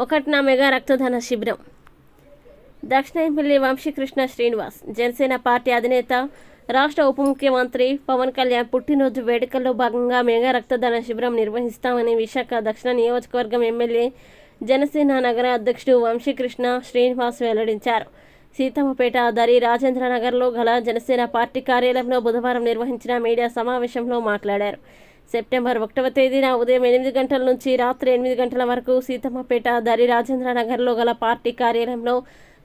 ఒకటిన మెగా రక్తదాన శిబిరం. దక్షిణ ఎమ్మెల్యే వంశీకృష్ణ శ్రీనివాస్, జనసేన పార్టీ అధినేత, రాష్ట్ర ఉప ముఖ్యమంత్రి పవన్ కళ్యాణ్ పుట్టినరోజు వేడుకల్లో భాగంగా మెగా రక్తదాన శిబిరం నిర్వహిస్తామని విశాఖ దక్షిణ నియోజకవర్గం ఎమ్మెల్యే, జనసేన నగర అధ్యక్షుడు వంశీకృష్ణ శ్రీనివాస్ వెల్లడించారు. సీతమ్మపేట దరి రాజేంద్రనగర్లో గల జనసేన పార్టీ కార్యాలయంలో బుధవారం నిర్వహించిన మీడియా సమావేశంలో మాట్లాడారు. సెప్టెంబర్ 1వ తేదీన ఉదయం 8 గంటల నుంచి రాత్రి 8 గంటల వరకు సీతమ్మపేట దరి రాజేంద్రనగర్లో గల పార్టీ కార్యాలయంలో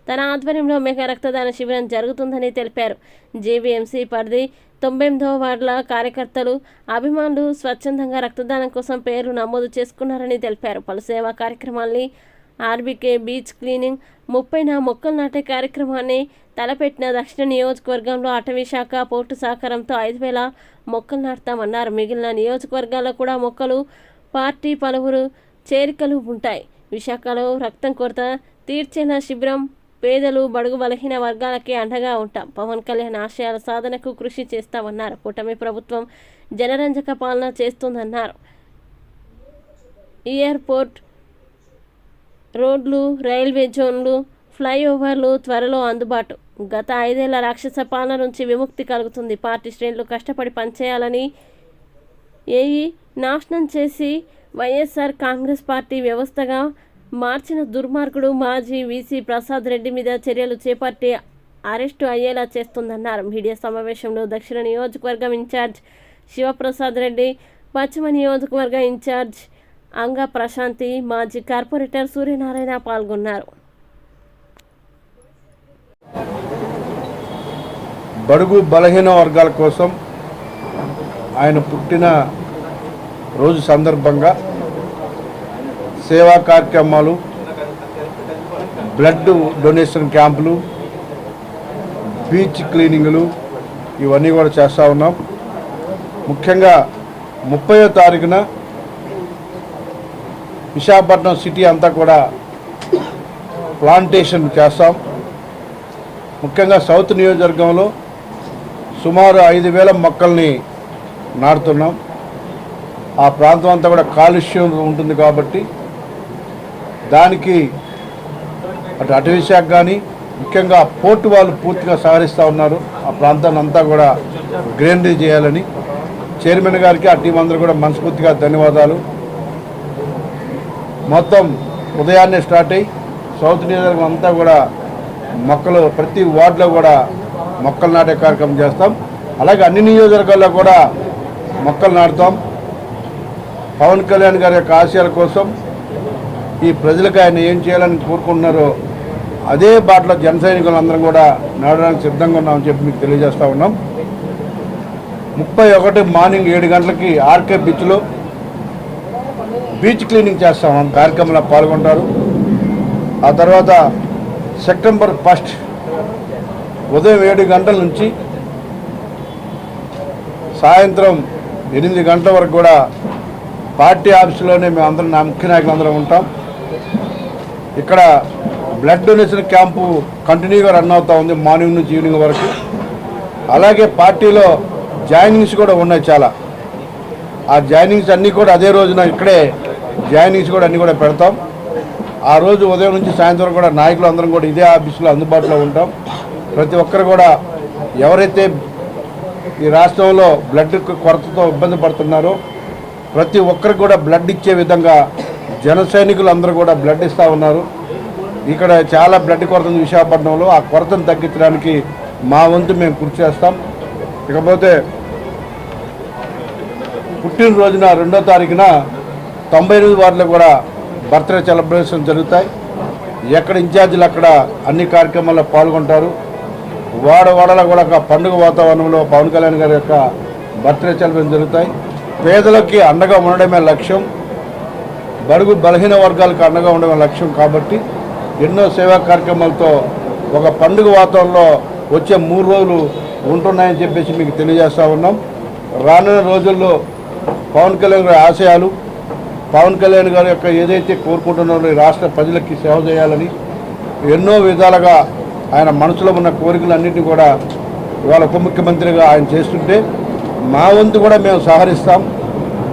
తన ఆధ్వర్యంలో మెగా రక్తదాన శిబిరం జరుగుతుందని తెలిపారు. జీవీఎంసీ పరిధి 98వ వార్డుల కార్యకర్తలు, అభిమానులు స్వచ్ఛందంగా రక్తదానం కోసం పేరు నమోదు చేసుకున్నారని తెలిపారు. పలు సేవా కార్యక్రమాల్ని, ఆర్బీకే బీచ్ క్లీనింగ్, 30న మొక్కలు నాటే కార్యక్రమాన్ని తలపెట్టిన దక్షిణ నియోజకవర్గంలో అటవీ శాఖ, పోర్టు సహకారంతో 5,000 మొక్కలు నాటుతామన్నారు. మిగిలిన నియోజకవర్గాల్లో కూడా మొక్కలు పార్టీ పలువురు చేరికలు ఉంటాయి. విశాఖలో రక్తం కొరత తీర్చేలా శిబిరం పేదలు, బడుగు బలహీన వర్గాలకే అండగా ఉంటాం. పవన్ కళ్యాణ్ ఆశయాల సాధనకు కృషి చేస్తామన్నారు. కూటమి ప్రభుత్వం జనరంజక పాలన చేస్తుందన్నారు. ఎయిర్పోర్ట్, రోడ్లు, రైల్వే జోన్లు, ఫ్లైఓవర్లు త్వరలో అందుబాటు. గత 5 ఏళ్ల రాక్షస పాలన నుంచి విముక్తి కలుగుతుంది. పార్టీ శ్రేణులు కష్టపడి పనిచేయాలని, ఏఈ నాశనం చేసి వైఎస్ఆర్ కాంగ్రెస్ పార్టీ వ్యవస్థగా మార్చిన దుర్మార్గుడు మాజీ వీసీ ప్రసాద్ రెడ్డి మీద చర్యలు చేపట్టి అరెస్టు అయ్యేలా చేస్తుందన్నారు. మీడియా సమావేశంలో దక్షిణ నియోజకవర్గం ఇన్ఛార్జ్ శివప్రసాద్ రెడ్డి, పశ్చిమ నియోజకవర్గ ఇన్ఛార్జ్ అంగ ప్రశాంతి, మాజీ కార్పొరేటర్ సూర్యనారాయణ పాల్గొన్నారు. బడుగు బలహీన వర్గాల కోసం ఆయన పుట్టిన రోజు సందర్భంగా సేవా కార్యక్రమాలు, బ్లడ్ డొనేషన్ క్యాంపులు, బీచ్ క్లీనింగ్లు ఇవన్నీ కూడా చేస్తూ ఉన్నాం. ముఖ్యంగా 30వ తారీఖున విశాఖపట్నం సిటీ అంతా కూడా ప్లాంటేషన్ చేస్తాం. ముఖ్యంగా సౌత్ నియోజకవర్గంలో సుమారు 5,000 మొక్కల్ని నాటుతున్నాం. ఆ ప్రాంతం అంతా కూడా కాలుష్యం ఉంటుంది కాబట్టి దానికి అటు అటవీ శాఖ కానీ, ముఖ్యంగా పోర్టు వాళ్ళు పూర్తిగా సహకరిస్తూ ఉన్నారు. ఆ ప్రాంతాన్ని అంతా కూడా గ్రీనరీ చేయాలని చైర్మన్ గారికి, ఆ టీం అందరూ కూడా మనస్ఫూర్తిగా ధన్యవాదాలు. మొత్తం ఉదయాన్నే స్టార్ట్ అయ్యి సౌత్ నియోజకవర్గం అంతా కూడా మొక్కలు, ప్రతి వార్డులో కూడా మొక్కలు నాటే కార్యక్రమం చేస్తాం. అలాగే అన్ని నియోజకవర్గాల్లో కూడా మొక్కలు నాటుతాం. పవన్ కళ్యాణ్ గారి యొక్క ఆశయాల కోసం ఈ ప్రజలకు ఆయన ఏం చేయాలని కోరుకుంటున్నారో అదే బాటలో జన సైనికులందరం కూడా నాటడానికి సిద్ధంగా ఉన్నామని చెప్పి మీకు తెలియజేస్తూ ఉన్నాం. 31 మార్నింగ్ 7 గంటలకి ఆర్కే బీచ్లో బీచ్ క్లీనింగ్ చేస్తాం. కార్యక్రమంలో పాల్గొంటారు. ఆ తర్వాత సెప్టెంబర్ 1 ఉదయం 7 గంటల నుంచి సాయంత్రం 8 గంటల వరకు కూడా పార్టీ ఆఫీసులోనే మేము అందరం, నా ముఖ్య నాయకులందరం ఉంటాం. ఇక్కడ బ్లడ్ డొనేషన్ క్యాంపు కంటిన్యూగా రన్ అవుతూ ఉంది మార్నింగ్ నుంచి ఈవినింగ్ వరకు. అలాగే పార్టీలో జాయినింగ్స్ కూడా ఉన్నాయి చాలా. ఆ జాయినింగ్స్ అన్నీ కూడా అదే రోజున ఇక్కడే జాయినింగ్స్ కూడా అన్నీ కూడా పెడతాం. ఆ రోజు ఉదయం నుంచి సాయంత్రం కూడా నాయకులు అందరం కూడా ఇదే ఆఫీసులో అందుబాటులో ఉంటాం. ప్రతి ఒక్కరు కూడా ఎవరైతే ఈ రాష్ట్రంలో బ్లడ్ కొరతతో ఇబ్బంది పడుతున్నారో ప్రతి ఒక్కరికి కూడా బ్లడ్ ఇచ్చే విధంగా జన సైనికులు అందరూ కూడా బ్లడ్ ఇస్తూ ఉన్నారు. ఇక్కడ చాలా బ్లడ్ కొరత ఉంది విశాఖపట్నంలో. ఆ కొరతను తగ్గించడానికి మా వంతు మేము కృషి చేస్తాం. ఇకపోతే పుట్టినరోజున 2వ తారీఖున 98 వార్డులో కూడా బర్త్డే సెలబ్రేషన్ జరుగుతాయి. ఎక్కడ ఇన్ఛార్జీలు అక్కడ అన్ని కార్యక్రమాల్లో పాల్గొంటారు. వాడవాడలో కూడా ఒక పండుగ వాతావరణంలో పవన్ కళ్యాణ్ గారి యొక్క బర్త్డే సెలబ్రేషన్ జరుగుతాయి. పేదలకి అండగా ఉండడమే లక్ష్యం, బడుగు బలహీన వర్గాలకు అండగా ఉండడమే లక్ష్యం. కాబట్టి ఎన్నో సేవా కార్యక్రమాలతో ఒక పండుగ వాతావరణంలో వచ్చే 3 రోజులు ఉంటున్నాయని చెప్పేసి మీకు తెలియజేస్తూ ఉన్నాం. రానున్న రోజుల్లో పవన్ కళ్యాణ్ గారి ఆశయాలు, పవన్ కళ్యాణ్ గారి యొక్క ఏదైతే కోరుకుంటున్నారో రాష్ట్ర ప్రజలకి సేవ చేయాలని ఎన్నో విధాలుగా ఆయన మనసులో ఉన్న కోరికలన్నింటినీ కూడా ఇవాళ ఉప ముఖ్యమంత్రిగా ఆయన చేస్తుంటే మా వంతు కూడా మేము సహకరిస్తాం.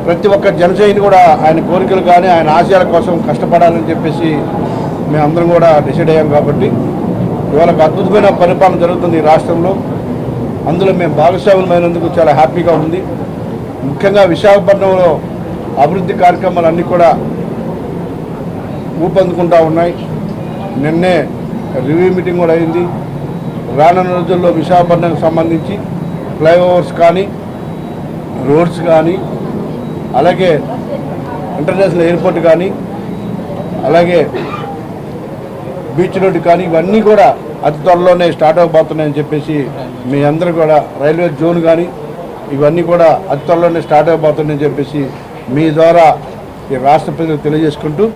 ప్రతి ఒక్క జనసైని కూడా ఆయన కోరికలు కానీ ఆయన ఆశయాల కోసం కష్టపడాలని చెప్పేసి మేమందరం కూడా డిసైడ్ అయ్యాం. కాబట్టి ఇవాళ ఒక అద్భుతమైన పరిపాలన జరుగుతుంది ఈ రాష్ట్రంలో. అందులో మేము భాగస్వాములమైనందుకు చాలా హ్యాపీగా ఉంది. ముఖ్యంగా విశాఖపట్నంలో అభివృద్ధి కార్యక్రమాలు అన్నీ కూడా ఊపందుకుంటూ ఉన్నాయి. నిన్నే రివ్యూ మీటింగ్ కూడా అయింది. రానున్న రోజుల్లో విశాఖపట్నంకి సంబంధించి ఫ్లైఓవర్స్ కానీ, రోడ్స్ కానీ, అలాగే ఇంటర్నేషనల్ ఎయిర్పోర్ట్ కానీ, అలాగే బీచ్ రోడ్డు కానీ ఇవన్నీ కూడా అతి త్వరలోనే స్టార్ట్ అవబోతున్నాయని చెప్పేసి మీ అందరూ కూడా రైల్వే జోన్ కానీ ఇవన్నీ కూడా అతి త్వరలోనే స్టార్ట్ అవబోతున్నాయని చెప్పేసి మీ ద్వారా ఈ రాష్ట్ర ప్రజలకు తెలియజేసుకుంటూ